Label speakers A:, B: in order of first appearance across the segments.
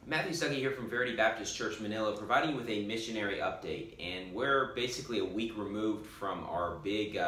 A: Matthew Stuckey here from Verity Baptist Church, Manila, providing you with a missionary update. And we're basically a week removed from our big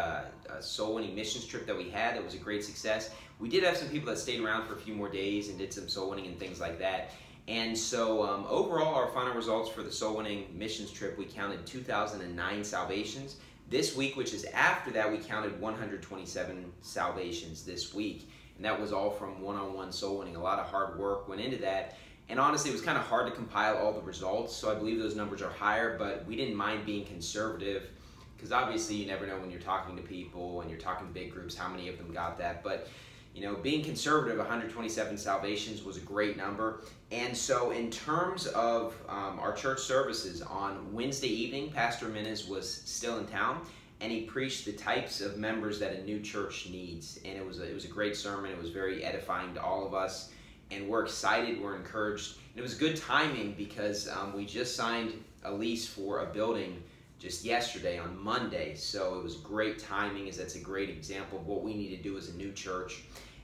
A: soul-winning missions trip that we had. That was a great success. We did have some people that stayed around for a few more days and did some soul-winning and things like that. And so overall, our final results for the soul-winning missions trip, we counted 2,009 salvations. This week, which is after that, we counted 127 salvations this week. And that was all from one-on-one soul-winning. A lot of hard work went into that. And honestly, it was kind of hard to compile all the results, so I believe those numbers are higher, but we didn't mind being conservative, because obviously you never know when you're talking to people and you're talking to big groups how many of them got that. But you know, being conservative, 127 salvations was a great number. And so in terms of our church services, on Wednesday evening, Pastor Minez was still in town, and he preached the types of members that a new church needs. And it was a great sermon. It was very edifying to all of us. And we're excited, we're encouraged. And it was good timing because we just signed a lease for a building just yesterday on Monday. So it was great timing, as that's a great example of what we need to do as a new church.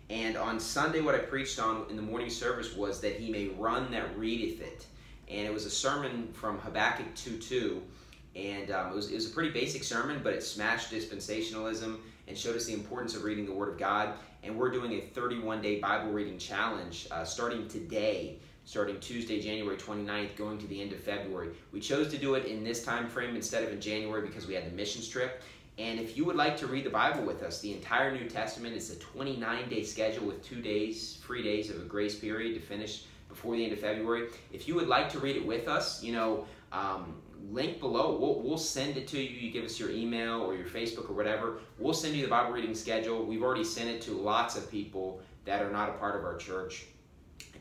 A: And on Sunday, what I preached on in the morning service was that he may run that readeth it. And it was a sermon from Habakkuk 2:2. And it was a pretty basic sermon, but it smashed dispensationalism and showed us the importance of reading the Word of God. And we're doing a 31-day Bible reading challenge starting today, starting Tuesday, January 29th, going to the end of February. We chose to do it in this time frame instead of in January because we had the missions trip. And if you would like to read the Bible with us, the entire New Testament, is a 29-day schedule with 2 days, free days of a grace period to finish before the end of February. If you would like to read it with us, you know, link below. We'll send it to you. You give us your email or your Facebook or whatever. We'll send you the Bible reading schedule. We've already sent it to lots of people that are not a part of our church.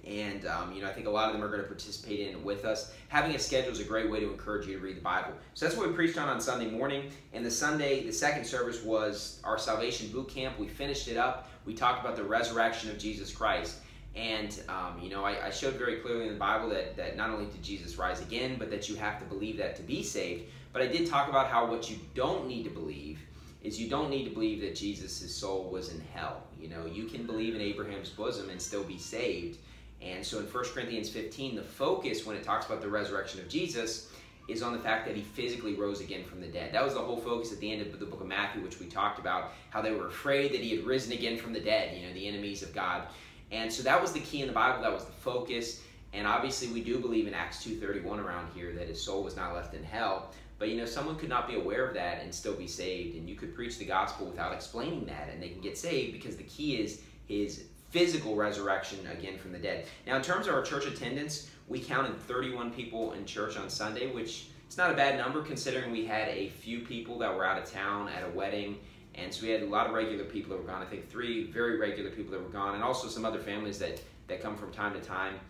A: And you know, I think a lot of them are going to participate in it with us. Having a schedule is a great way to encourage you to read the Bible. So that's what we preached on Sunday morning. And the second service was our Salvation Bootcamp. We finished it up. We talked about the resurrection of Jesus Christ. And, you know, I showed very clearly in the Bible that not only did Jesus rise again, but that you have to believe that to be saved. But I did talk about how what you don't need to believe is you don't need to believe that Jesus' soul was in hell. You know, you can believe in Abraham's bosom and still be saved. And so in 1 Corinthians 15, the focus when it talks about the resurrection of Jesus is on the fact that he physically rose again from the dead. That was the whole focus at the end of the book of Matthew, which we talked about, how they were afraid that he had risen again from the dead, you know, the enemies of God. And so that was the key in the Bible, that was the focus. And obviously we do believe in Acts 2:31 around here, that his soul was not left in hell. But you know, someone could not be aware of that and still be saved. And you could preach the gospel without explaining that, and they can get saved because the key is his physical resurrection again from the dead. Now in terms of our church attendance, we counted 31 people in church on Sunday, which it's not a bad number considering we had a few people that were out of town at a wedding. And so we had a lot of regular people that were gone. I think 3 very regular people that were gone, and also some other families that come from time to time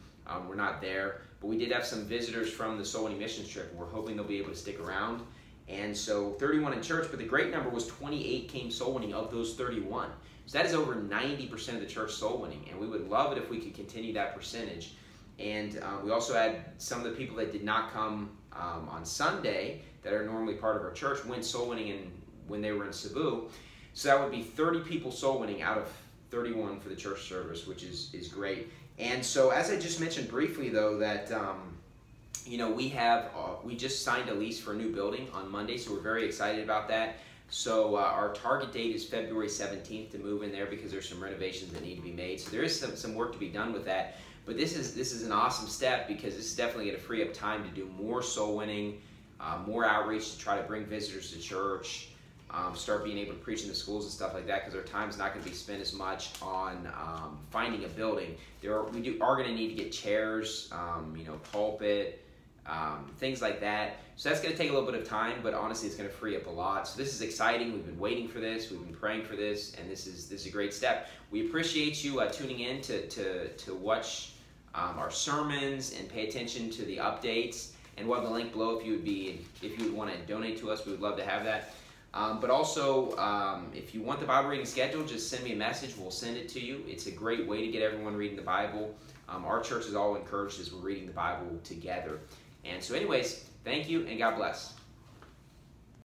A: were not there. But we did have some visitors from the soul-winning missions trip, and we're hoping they'll be able to stick around. And so 31 in church, but the great number was 28 came soul-winning of those 31. So that is over 90% of the church soul-winning, and we would love it if we could continue that percentage. And we also had some of the people that did not come on Sunday that are normally part of our church went soul-winning when they were in Cebu. So that would be 30 people soul-winning out of 31 for the church service, which is great. And so as I just mentioned briefly, though, that you know, we just signed a lease for a new building on Monday, so we're very excited about that. So our target date is February 17th to move in there because there's some renovations that need to be made. So there is some work to be done with that. But this is an awesome step because this is definitely going to free up time to do more soul-winning, more outreach to try to bring visitors to church, start being able to preach in the schools and stuff like that, because our time's not going to be spent as much on finding a building. We are going to need to get chairs, you know, pulpit, things like that. So that's going to take a little bit of time, but honestly, it's going to free up a lot. So this is exciting. We've been waiting for this. We've been praying for this, and this is a great step. We appreciate you tuning in to watch our sermons and pay attention to the updates. And we'll have the link below if you would want to donate to us. We would love to have that. But also, if you want the Bible reading schedule, just send me a message. We'll send it to you. It's a great way to get everyone reading the Bible. Our church is all encouraged as we're reading the Bible together. And so anyways, thank you and God bless.